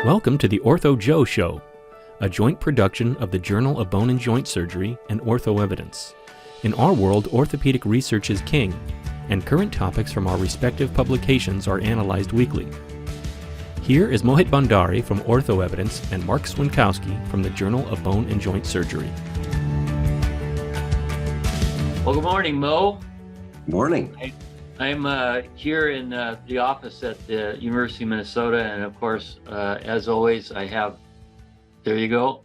Welcome to the Ortho Joe Show, a joint production of the Journal of Bone and Joint Surgery and Ortho Evidence. In our world, orthopedic research is king, and current topics from our respective publications are analyzed weekly. Here is Mohit Bhandari from Ortho Evidence and Marc Swinkowski from the Journal of Bone and Joint Surgery. Well, good morning, Mo. Morning. I'm here in the office at the University of Minnesota, and of course, as always, there you go.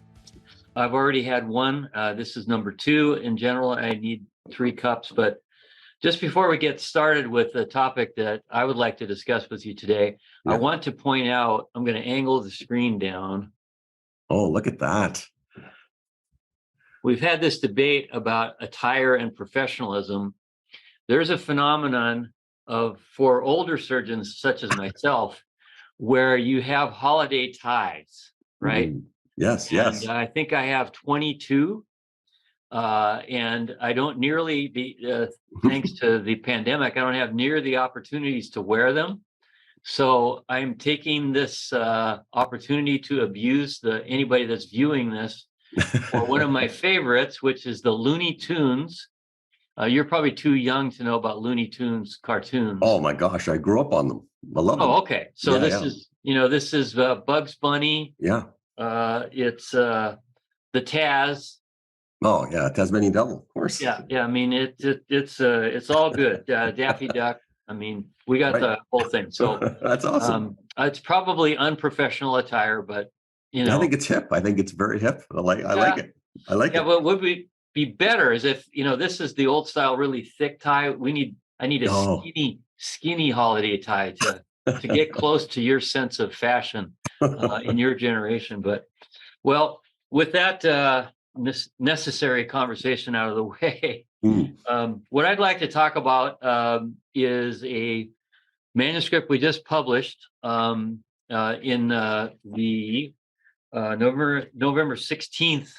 I've already had one. This is number 2. In general, I need 3 cups, but just before we get started with the topic that I would like to discuss with you today, I want to point out, I'm going to angle the screen down. Oh, look at that. We've had this debate about attire and professionalism. There's a phenomenon for older surgeons such as myself, where you have holiday ties, right? Yes, and I think I have 22, and I don't nearly, thanks to the pandemic, I don't have near the opportunities to wear them. So I'm taking this opportunity to abuse anybody that's viewing this for one of my favorites, which is the Looney Tunes. You're probably too young to know about Looney Tunes cartoons. Oh my gosh, I grew up on them. I love them. Oh, okay. So this is Bugs Bunny. Yeah. It's the Taz. Oh yeah, Tasmanian Devil, of course. Yeah. I mean, it's all good. Daffy Duck. I mean, we got the whole thing. So that's awesome. It's probably unprofessional attire, but I think it's hip. I think it's very hip. I like it. I like it. Yeah, but would we be better is if this is the old style, really thick tie. I need a skinny holiday tie to get close to your sense of fashion in your generation. But well, with that necessary conversation out of the way, what I'd like to talk about is a manuscript we just published in the November 16th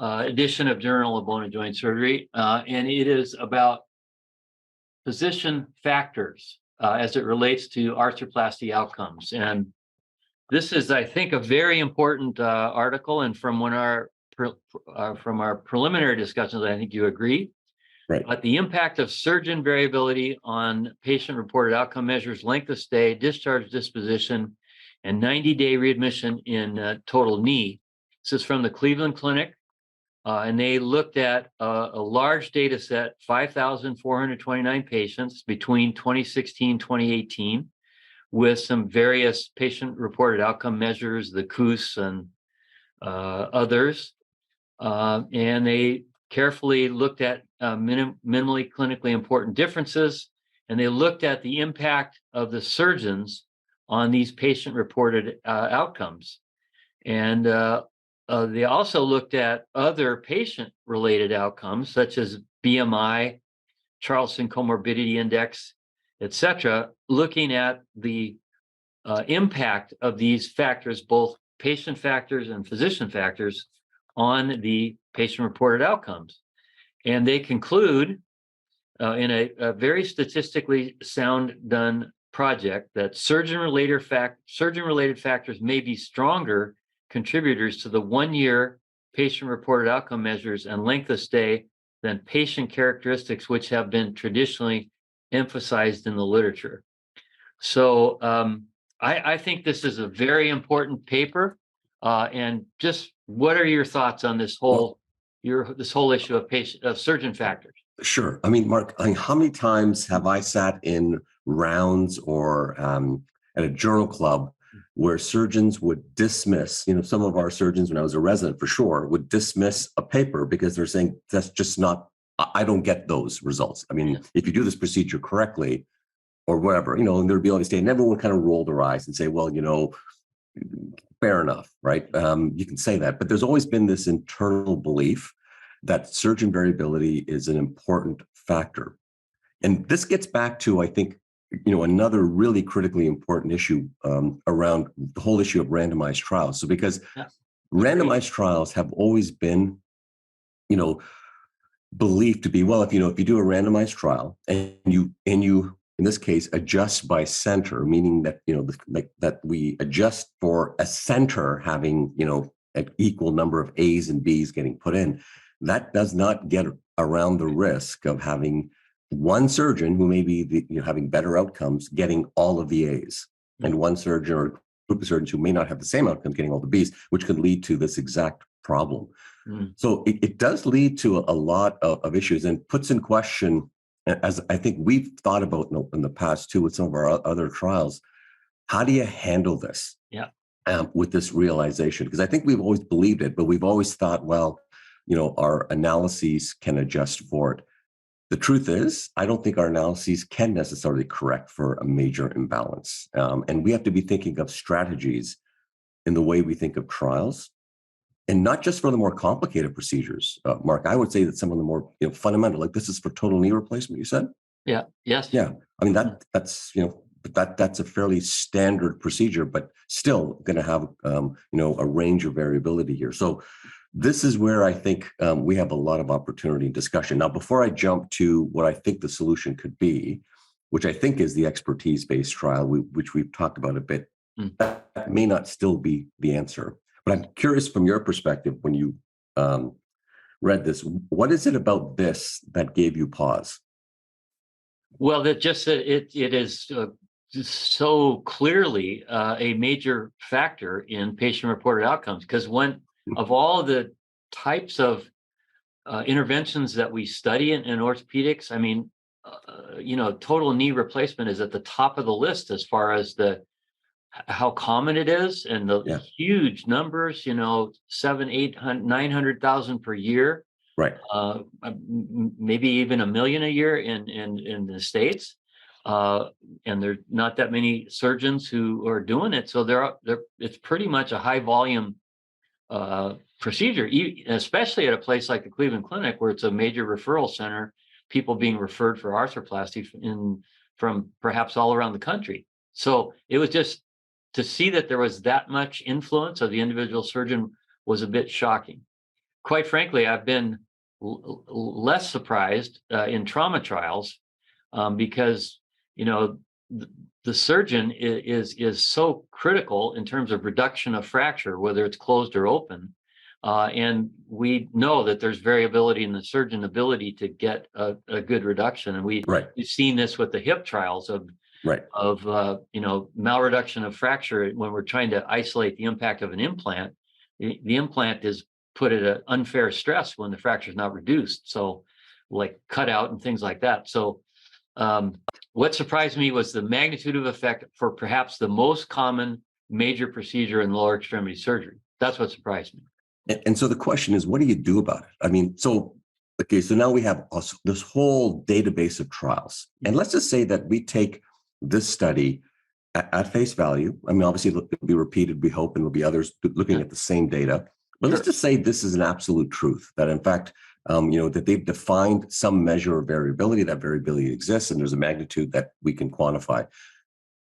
edition of Journal of Bone and Joint Surgery, and it is about position factors as it relates to arthroplasty outcomes. And this is, I think, a very important article. And from our preliminary discussions, I think you agree. Right. But the impact of surgeon variability on patient-reported outcome measures, length of stay, discharge disposition, and 90-day readmission in total knee. This is from the Cleveland Clinic. And they looked at a large data set, 5,429 patients between 2016 and 2018, with some various patient-reported outcome measures, the KOOS and others. And they carefully looked at minimally clinically important differences, and they looked at the impact of the surgeons on these patient-reported outcomes. And they also looked at other patient-related outcomes, such as BMI, Charlson Comorbidity Index, etc., looking at the impact of these factors, both patient factors and physician factors, on the patient-reported outcomes. And they conclude in a very statistically sound done project that surgeon-related factors may be stronger contributors to the 1-year patient-reported outcome measures and length of stay than patient characteristics, which have been traditionally emphasized in the literature. So I think this is a very important paper. And just what are your thoughts on this whole issue of surgeon factors? Sure. I mean, Mark, how many times have I sat in rounds or at a journal club where surgeons would dismiss, some of our surgeons when I was a resident for sure, would dismiss a paper because they're saying that's just not, I don't get those results. I mean, if you do this procedure correctly or whatever, and there'd be all these days, and everyone would kind of roll their eyes and say, well, fair enough, right? You can say that, but there's always been this internal belief that surgeon variability is an important factor. And this gets back to, I think, another really critically important issue around the whole issue of randomized trials. So because randomized trials have always been, believed to be, well, if you do a randomized trial and you in this case, adjust by center, meaning that, that we adjust for a center having, an equal number of A's and B's getting put in, that does not get around the risk of having one surgeon who may be having better outcomes getting all of the A's, and one surgeon or a group of surgeons who may not have the same outcomes getting all the B's, which could lead to this exact problem. So it does lead to a lot of issues and puts in question, as I think we've thought about in the past too with some of our other trials, how do you handle this? Yeah. With this realization? Because I think we've always believed it, but we've always thought, well, our analyses can adjust for it. The truth is, I don't think our analyses can necessarily correct for a major imbalance. And we have to be thinking of strategies in the way we think of trials, and not just for the more complicated procedures. Marc, I would say that some of the more fundamental, like this is for total knee replacement, you said? Yeah. Yes. Yeah. I mean, that's a fairly standard procedure, but still going to have, a range of variability here. So this is where I think we have a lot of opportunity and discussion. Now, before I jump to what I think the solution could be, which I think is the expertise-based trial, which we've talked about a bit, that may not still be the answer. But I'm curious from your perspective, when you read this, what is it about this that gave you pause? Well, it is so clearly a major factor in patient-reported outcomes, because of all the types of interventions that we study in orthopedics, I mean, total knee replacement is at the top of the list as far as how common it is, and the huge numbers, 700,000, 800,000, 900,000 per year. Right. Maybe even 1 million a year in the States. And there are not that many surgeons who are doing it. So it's pretty much a high volume procedure, especially at a place like the Cleveland Clinic, where it's a major referral center, people being referred for arthroplasty from perhaps all around the country. So it was just, to see that there was that much influence of the individual surgeon was a bit shocking. Quite frankly, I've been less surprised in trauma trials because, the surgeon is so critical in terms of reduction of fracture, whether it's closed or open. And we know that there's variability in the surgeon ability to get a good reduction. And we've seen this with the hip trials of malreduction of fracture when we're trying to isolate the impact of an implant. The implant is put at an unfair stress when the fracture is not reduced. So like cutout and things like that. So what surprised me was the magnitude of effect for perhaps the most common major procedure in lower extremity surgery. That's what surprised me. And so the question is, what do you do about it? I mean, so now we have this whole database of trials. And let's just say that we take this study at face value. I mean, obviously it'll be repeated, we hope, and there'll be others looking at the same data. But let's just say this is an absolute truth, that in fact, that they've defined some measure of variability, that variability exists, and there's a magnitude that we can quantify.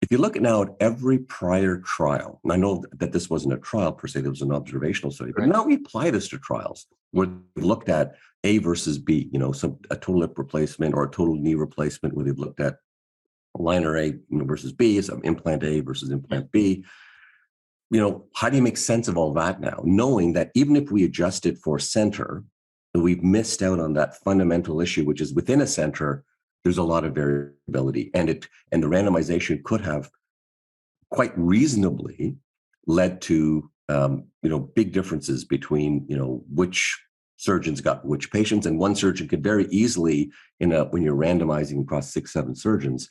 If you look now at every prior trial, and I know that this wasn't a trial per se, there was an observational study, but now we apply this to trials where we've looked at A versus B, a total hip replacement or a total knee replacement, where they've looked at liner A versus B, some implant A versus implant B. How do you make sense of all that now, knowing that even if we adjust it for center, we've missed out on that fundamental issue, which is within a center, there's a lot of variability, and the randomization could have quite reasonably led to big differences between which surgeons got which patients, and one surgeon could very easily when you're randomizing across 6-7 surgeons,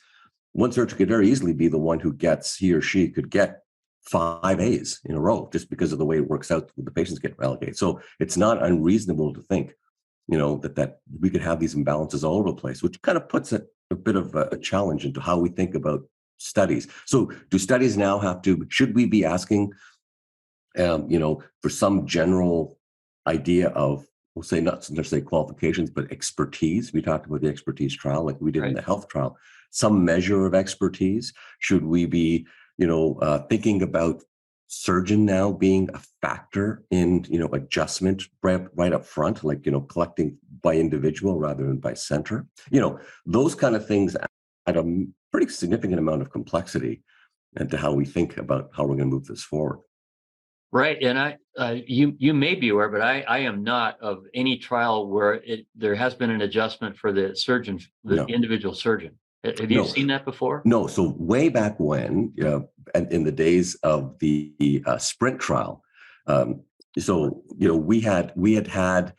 one surgeon could very easily be the one who he or she could get 5 A's in a row just because of the way it works out when the patients get relegated. So it's not unreasonable to think, that we could have these imbalances all over the place, which kind of puts a bit of a challenge into how we think about studies. So do studies now should we be asking, for some general idea of, we'll say not necessarily qualifications, but expertise? We talked about the expertise trial like we did in the health trial, some measure of expertise. Should we be thinking about surgeon now being a factor in, adjustment right up front, like, collecting by individual rather than by center, those kind of things at a pretty significant amount of complexity into how we think about how we're going to move this forward. Right, and you may be aware, but I am not of any trial where there has been an adjustment for the surgeon, the No. individual surgeon. Have you No. seen that before? No. So way back when, in the days of the sprint trial, we had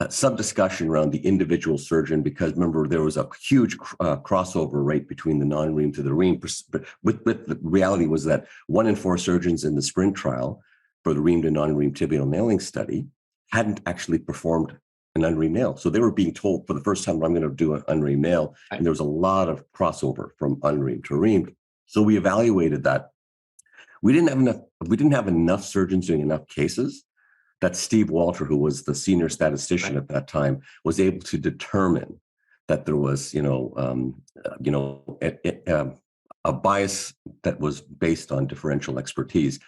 some discussion around the individual surgeon, because remember there was a huge crossover rate between the non-ream to the ream. But the reality was that 1 in 4 surgeons in the sprint trial for the ream to non-ream tibial nailing study hadn't actually performed an unream nail. So they were being told for the first time, I'm going to do an unream nail. And there was a lot of crossover from unream to ream. So we evaluated that. We didn't have enough surgeons doing enough cases that Steve Walter, who was the senior statistician at that time, was able to determine that there was, a bias that was based on differential expertise.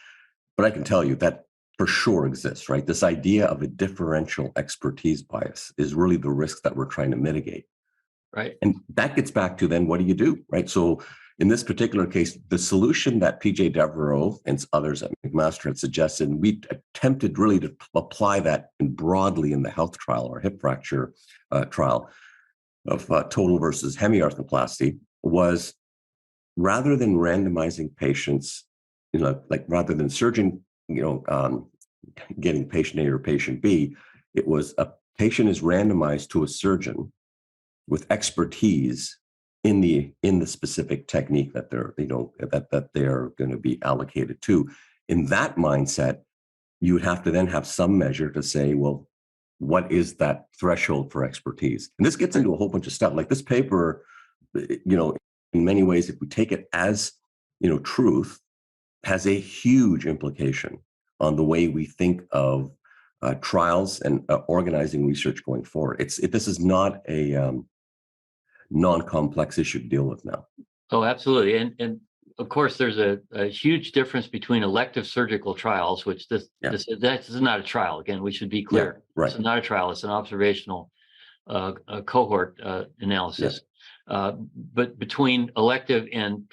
But I can tell you that for sure exists, right? This idea of a differential expertise bias is really the risk that we're trying to mitigate. Right. And that gets back to then what do you do, right? So in this particular case, the solution that PJ Devereaux and others at McMaster had suggested, and we attempted really to apply that broadly in the health trial or hip fracture trial of total versus hemiarthroplasty, was rather than randomizing patients, rather than surgeon, getting patient A or patient B, it was a patient is randomized to a surgeon with expertise in the specific technique that they're, that they're going to be allocated to. In that mindset, you would have to then have some measure to say, well, what is that threshold for expertise? And this gets into a whole bunch of stuff. Like this paper, in many ways, if we take it as, truth, has a huge implication on the way we think of trials and organizing research going forward. This is not a non-complex issue to deal with now. Oh, absolutely. And of course, there's a huge difference between elective surgical trials, which this is not a trial. Again, we should be clear. Yeah, right. It's not a trial. It's an observational cohort analysis. Yeah. But between elective and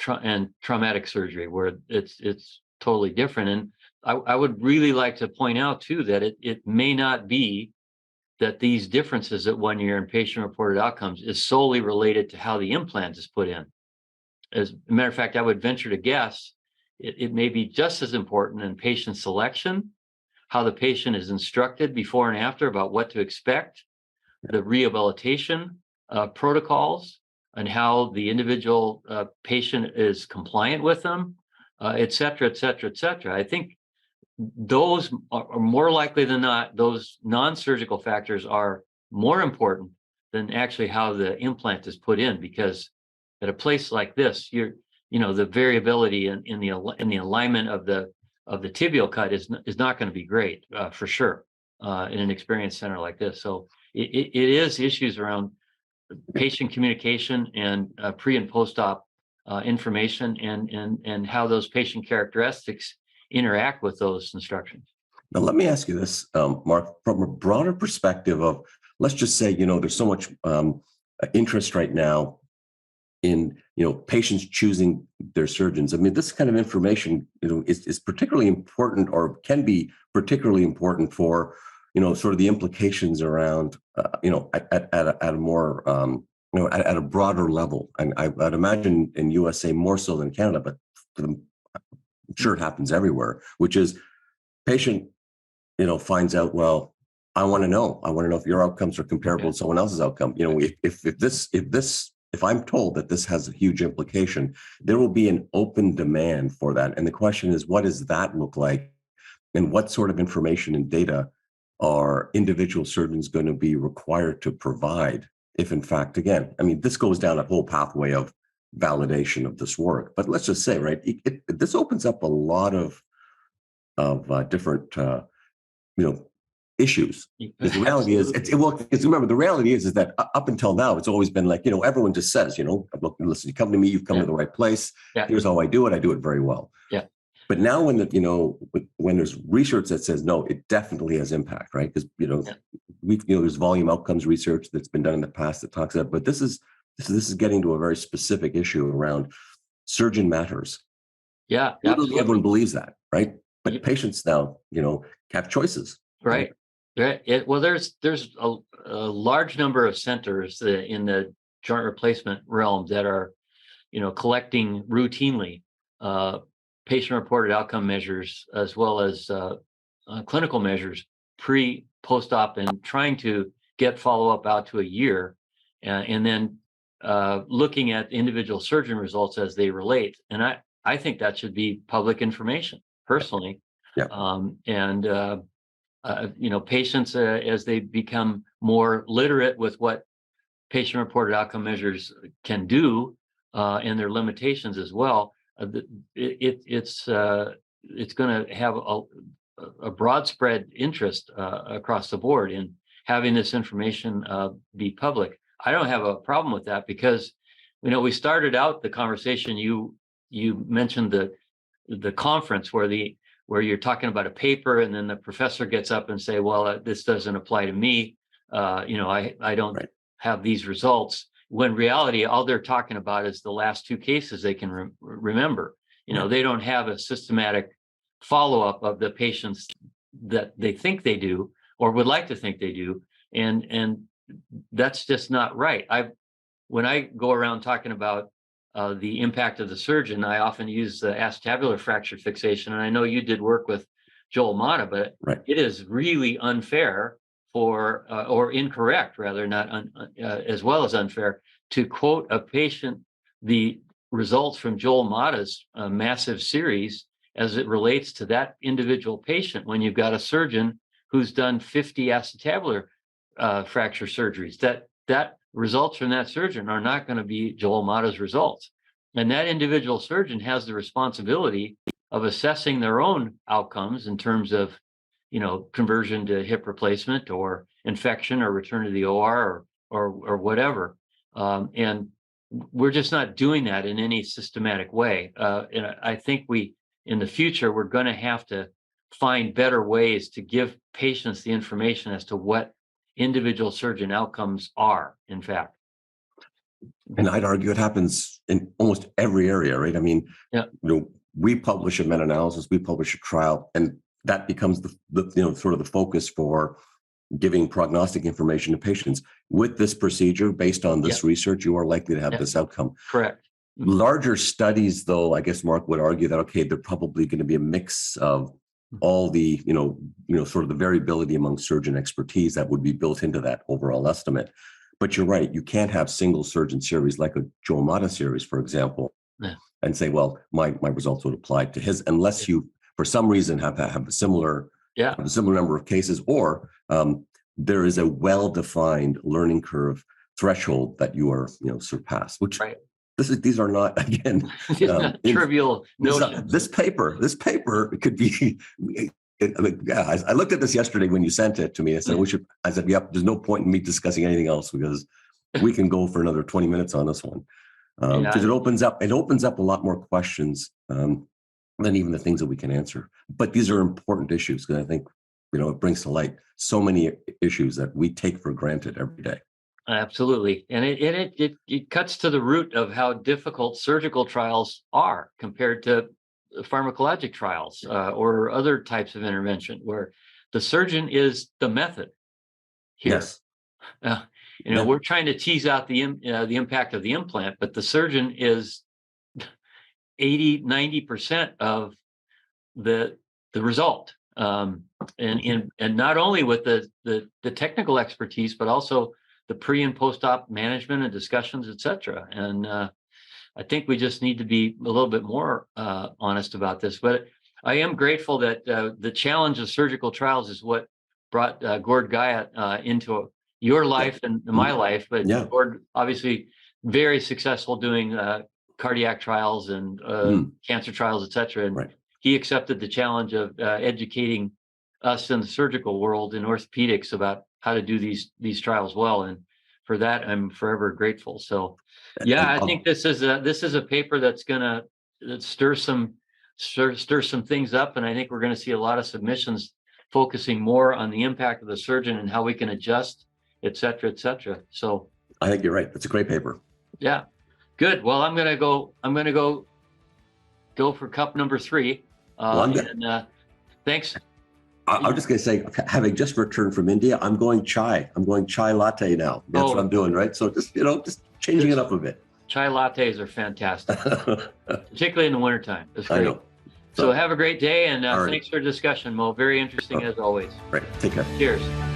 traumatic surgery, where it's totally different. And I would really like to point out too that it may not be that these differences at 1 year in patient-reported outcomes is solely related to how the implant is put in. As a matter of fact, I would venture to guess it may be just as important in patient selection, how the patient is instructed before and after about what to expect, the rehabilitation protocols, and how the individual patient is compliant with them, et cetera, et cetera, et cetera. I think those are more likely than not, those non-surgical factors are more important than actually how the implant is put in, because at a place like this, the variability in the alignment of the tibial cut is not going to be great for sure in an experienced center like this. So it is issues around patient communication and pre and post-op information and how those patient characteristics interact with those instructions. Now, let me ask you this, Mark, from a broader perspective of, let's just say, there's so much interest right now in, patients choosing their surgeons. I mean, this kind of information, is particularly important, or can be particularly important for, sort of the implications around, at a more, at a broader level. And I'd imagine in USA more so than Canada, but I'm sure it happens everywhere, which is patient, finds out, well, I want to know if your outcomes are comparable to someone else's outcome. If I'm told that this has a huge implication, there will be an open demand for that. And the question is, what does that look like? And what sort of information and data are individual surgeons going to be required to provide if, in fact, again, I mean, this goes down a whole pathway of validation of this work. But let's just say, right, this opens up a lot of different, issues. Because the reality is, because remember, the reality is that up until now, it's always been like, everyone just says, look, listen, you come to me, you've come to the right place. Yeah. Here's how I do it very well. Yeah. But now when when there's research that says, no, it definitely has impact, right? Because, there's volume outcomes research that's been done in the past that talks about, but this is getting to a very specific issue around surgeon matters. Yeah, Literally everyone believes that, right? But Yeah. patients now, have choices. Right. Well, there's a large number of centers in the joint replacement realm that are, collecting routinely patient-reported outcome measures as well as clinical measures post-op, and trying to get follow-up out to a year, and then looking at individual surgeon results as they relate. And I think that should be public information personally. Yeah. Patients, as they become more literate with what patient-reported outcome measures can do, and their limitations as well, it's going to have a broad spread interest across the board in having this information be public. I don't have a problem with that because, we started out the conversation. You mentioned the conference where you're talking about a paper, and then the professor gets up and say, well, this doesn't apply to me. I don't have these results. When in reality, all they're talking about is the last two cases they can remember. They don't have a systematic follow-up of the patients that they think they do or would like to think they do. And that's just not right. When I go around talking about the impact of the surgeon, I often use the acetabular fracture fixation. And I know you did work with Joel Mata, but it is really unfair or incorrect, rather, not as well as unfair, to quote a patient the results from Joel Mata's massive series as it relates to that individual patient, when you've got a surgeon who's done 50 acetabular fracture surgeries. That results from that surgeon are not going to be Joel Mata's results. And that individual surgeon has the responsibility of assessing their own outcomes in terms of, conversion to hip replacement or infection or return to the OR or whatever. And we're just not doing that in any systematic way. And I think in the future, we're going to have to find better ways to give patients the information as to what individual surgeon outcomes are, in fact. And I'd argue it happens in almost every area, right? I mean, we publish a meta-analysis, we publish a trial, and that becomes the sort of the focus for giving prognostic information to patients. With this procedure, based on this research, you are likely to have this outcome. Correct. Larger studies, though, I guess Mark would argue that, okay, they're probably going to be a mix of all the, sort of the variability among surgeon expertise that would be built into that overall estimate. But you're right, you can't have single surgeon series like a Joel Mata series, for example, and say, well, my results would apply to his, unless you, for some reason, have a similar number of cases, or there is a well-defined learning curve threshold that you are, surpassed, which these are not, again, trivial notions. This paper could be. I looked at this yesterday when you sent it to me. I said, yep, there's no point in me discussing anything else because we can go for another 20 minutes on this one. Because it opens up a lot more questions than even the things that we can answer. But these are important issues because I think, it brings to light so many issues that we take for granted every day. Absolutely. And it cuts to the root of how difficult surgical trials are compared to pharmacologic trials or other types of intervention, where the surgeon is the method here. Yes. We're trying to tease out the impact of the implant, but the surgeon is 80-90% of the result. And not only with the technical expertise, but also the pre and post-op management and discussions, et cetera. And I think we just need to be a little bit more honest about this. But I am grateful that the challenge of surgical trials is what brought Gord Guyot into your life and my life. But Gord, obviously, very successful doing cardiac trials and cancer trials, et cetera. And he accepted the challenge of educating us in the surgical world in orthopedics about how to do these trials well. And for that, I'm forever grateful. So, I think this is a paper that's gonna stir some things up, and I think we're going to see a lot of submissions focusing more on the impact of the surgeon and how we can adjust, et cetera, et cetera. So I think you're right. That's a great paper. Yeah, good. Well, I'm gonna go go for cup number 3. Well, And thanks. I'm just going to say, having just returned from India, I'm going chai. I'm going chai latte now. That's what I'm doing, right? So just, just changing it up a bit. Chai lattes are fantastic, particularly in the wintertime. It's I great. know. So have a great day, and All right. thanks for the discussion, Mo. Very interesting as always. Right. Take care. Cheers.